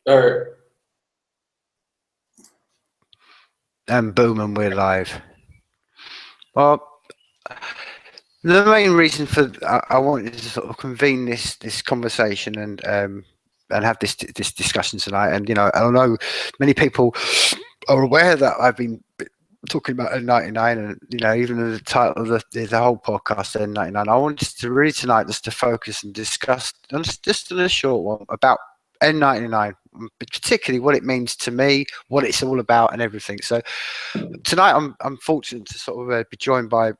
Or And boom, and we're live. Well, the main reason for I wanted to sort of convene this conversation and have this discussion tonight, and I know many people are aware that I've been talking about n99, and even the title of the whole podcast, n99. I wanted to really tonight just to focus and discuss just in a short one about n99, particularly what it means to me, what it's all about, and everything. So tonight I'm fortunate to sort of be joined by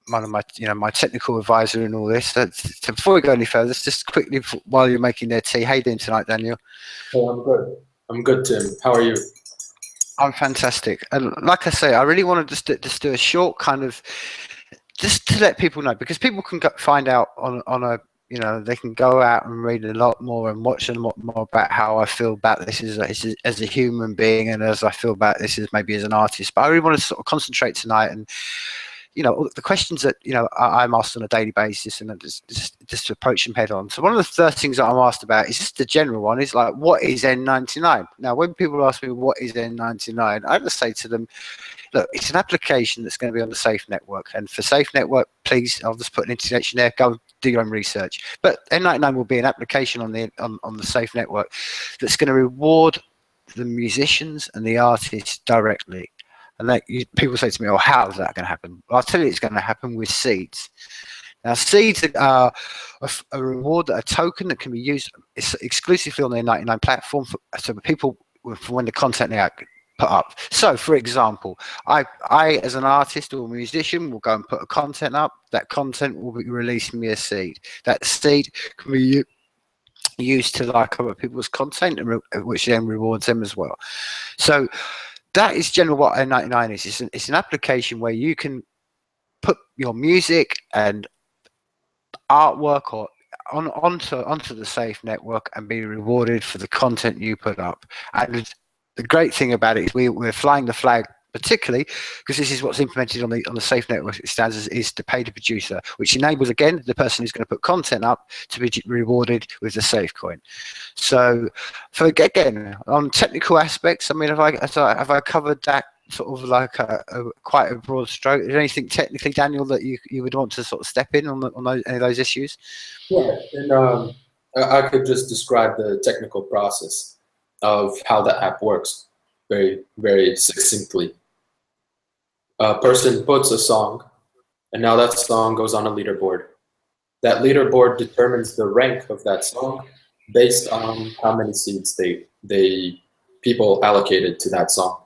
one of my my technical advisor and all this. So before we go any further, just quickly, while you're making their tea, how you doing tonight, Daniel? Oh, I'm good. I'm good, Tim. How are you? I'm fantastic. And like I say, I really want to just do a short kind of, just to let people know, because people can find out on a, they can go out and read a lot more and watch a lot more about how I feel about this as a human being, and as I feel about this as maybe as an artist. But I really want to sort of concentrate tonight, and the questions that I'm asked on a daily basis, and just to approach them head on. So one of the first things that I'm asked about is just the general one, is like, what is n99? Now, when people ask me what is n99, I just say to them, look, it's an application that's going to be on the Safe Network, and for Safe Network, please, I'll just put an interjection there. Go do your own research. But n99 will be an application on the Safe Network that's going to reward the musicians and the artists directly. And people say to me, "Oh, how is that going to happen?" Well, I'll tell you, it's going to happen with seeds. Now, seeds are a reward, a token that can be used exclusively on the n99 platform so people, for when the content they put up. So, for example, I as an artist or musician will go and put a content up. That content will be releasing me a seed. That seed can be used to like other people's content, which then rewards them as well. So that is generally what n99 is. It's an application where you can put your music and artwork or onto the Safe Network and be rewarded for the content you put up. And the great thing about it is we're flying the flag, particularly because this is what's implemented on the Safe Network standards, is to pay the producer, which enables, again, the person who's going to put content up to be rewarded with the Safe coin. So again, on technical aspects, I mean, have I covered that sort of like a quite a broad stroke? Is there anything technically, Daniel, that you would want to sort of step in on any of those issues? Yeah, and I could just describe the technical process of how the app works very, very succinctly. A person puts a song, and now that song goes on a leaderboard. That leaderboard determines the rank of that song based on how many seeds people allocated to that song.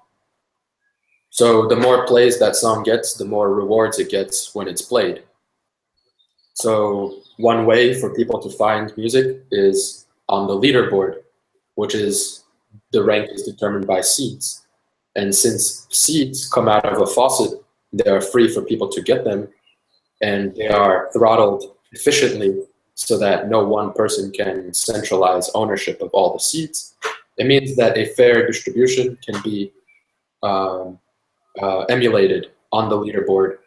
So the more plays that song gets, the more rewards it gets when it's played. So one way for people to find music is on the leaderboard, which is the rank is determined by seeds. And since seeds come out of a faucet, they are free for people to get them, and they are throttled efficiently so that no one person can centralize ownership of all the seeds. It means that a fair distribution can be emulated on the leaderboard,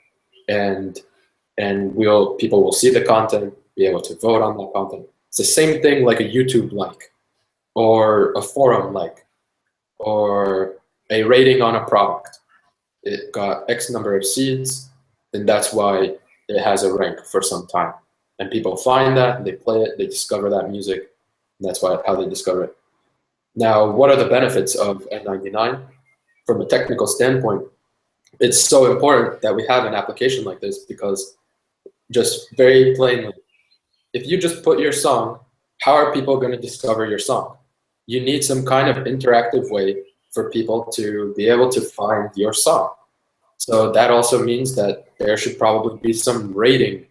and people will see the content, be able to vote on that content. It's the same thing like a YouTube like, or a forum like, or a rating on a product. It got X number of seeds, and that's why it has a rank for some time. And people find that, they play it, they discover that music, and that's how they discover it. Now, what are the benefits of n99? From a technical standpoint, it's so important that we have an application like this because, just very plainly, if you just put your song, how are people going to discover your song? You need some kind of interactive way for people to be able to find your song. So that also means that there should probably be some rating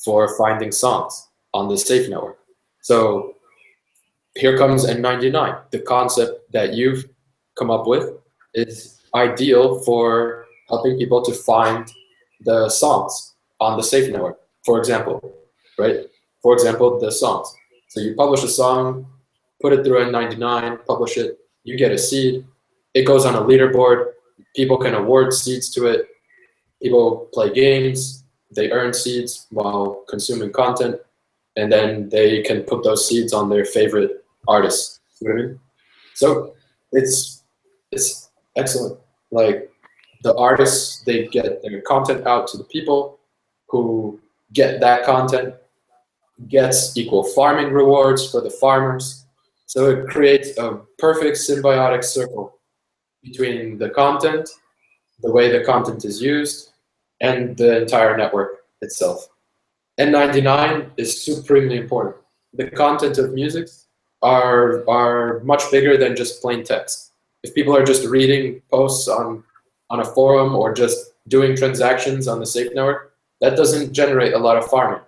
for finding songs on the Safe Network. So here comes n99. The concept that you've come up with is ideal for helping people to find the songs on the Safe Network, for example, right? For example, the songs. So you publish a song, put it through n99, publish it, you get a seed, it goes on a leaderboard, people can award seeds to it, people play games, they earn seeds while consuming content, and then they can put those seeds on their favorite artists. You know what I mean? So it's excellent. Like the artists, they get their content out to the people who get that content, gets equal farming rewards for the farmers. So it creates a perfect symbiotic circle between the content, the way the content is used, and the entire network itself. N99 is supremely important. The content of music are much bigger than just plain text. If people are just reading posts on a forum or just doing transactions on the safe network, that doesn't generate a lot of farming.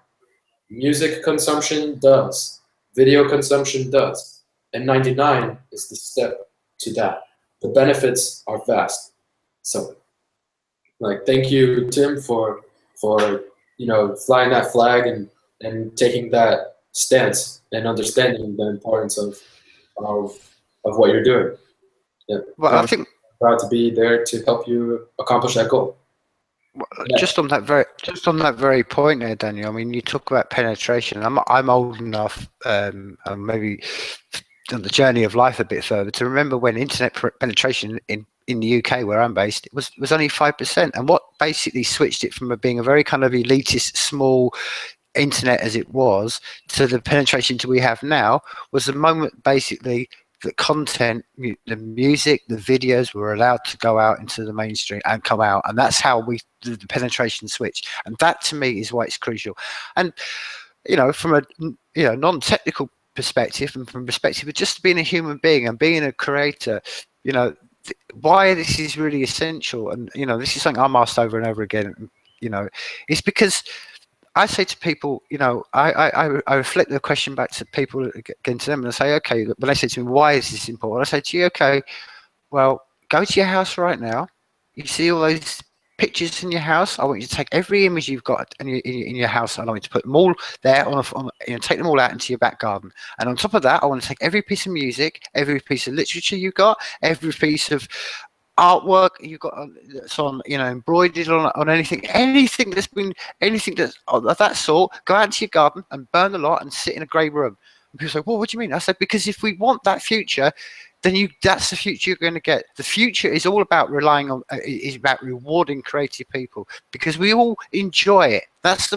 Music consumption does. Video consumption does. And 99 is the step to that. The benefits are vast. So, like, thank you, Tim, for flying that flag and taking that stance and understanding the importance of what you're doing. Yeah. Well, I think I'm proud to be there to help you accomplish that goal. Just on that very point there, Daniel. I mean, you talk about penetration. I'm old enough, maybe on the journey of life a bit further, to remember when internet penetration in the UK, where I'm based, it was only 5%, and what basically switched it from being a very kind of elitist, small internet as it was to the penetration we have now was the moment basically the content, the music, the videos were allowed to go out into the mainstream and come out, and that's how the penetration switched. And that to me is why it's crucial. And from a non-technical perspective and from perspective of just being a human being and being a creator, why this is really essential, and this is something I'm asked over and over again. It's because I say to people, I reflect the question back to people again to them, and I say, okay, when they say to me, why is this important? I say to you, okay, well, go to your house right now. You see all those pictures in your house. I want you to take every image you've got in your house, and I want you to put them all there take them all out into your back garden. And on top of that, I want to take every piece of music, every piece of literature you've got, every piece of artwork you've got that's on, embroidered on anything that's of that sort. Go out into your garden and burn the lot and sit in a grey room. And people say, well, what do you mean? I said, because if we want that future, then that's the future you're going to get. The future is all about is about rewarding creative people, because we all enjoy it. That's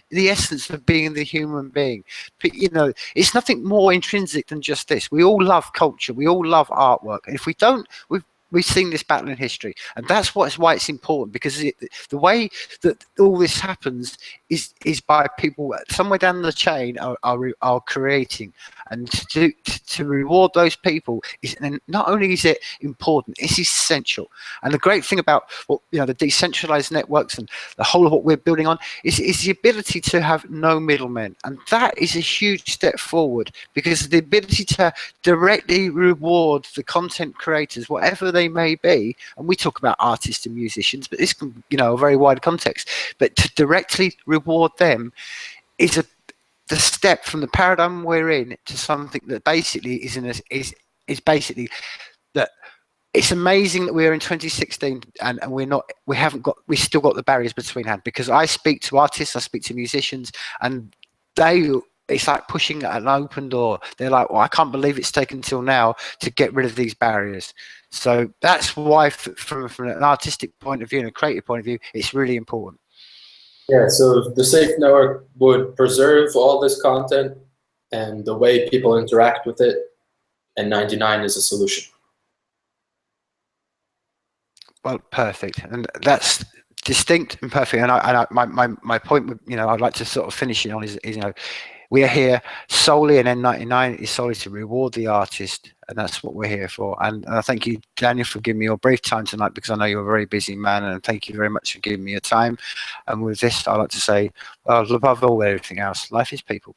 the essence of being the human being. But, it's nothing more intrinsic than just this. We all love culture. We all love artwork. And if we don't, we've seen this battle in history, and that's why it's important, because the way that all this happens is by people somewhere down the chain are creating, and to reward those people and not only is it important, it's essential. And the great thing about the decentralized networks and the whole of what we're building on is the ability to have no middlemen, and that is a huge step forward, because the ability to directly reward the content creators, whatever they may be, and we talk about artists and musicians, but this can a very wide context, but to directly reward them is the step from the paradigm we're in to something that basically is basically that. It's amazing that we're in 2016 and we still got the barriers between hand, because I speak to artists, I speak to musicians, and it's like pushing an open door. They're like, well, I can't believe it's taken till now to get rid of these barriers. So that's why from an artistic point of view and a creative point of view, it's really important. Yeah, so the Safe Network would preserve all this content and the way people interact with it, and 99 is a solution. Well, perfect, and that's distinct and perfect. And my point, I'd like to sort of finish it on is we are here solely, and n99 is solely to reward the artist, and that's what we're here for. And I thank you, Daniel, for giving me your brief time tonight, because I know you're a very busy man, and thank you very much for giving me your time. And with this, I'd like to say, well, above all everything else, life is people.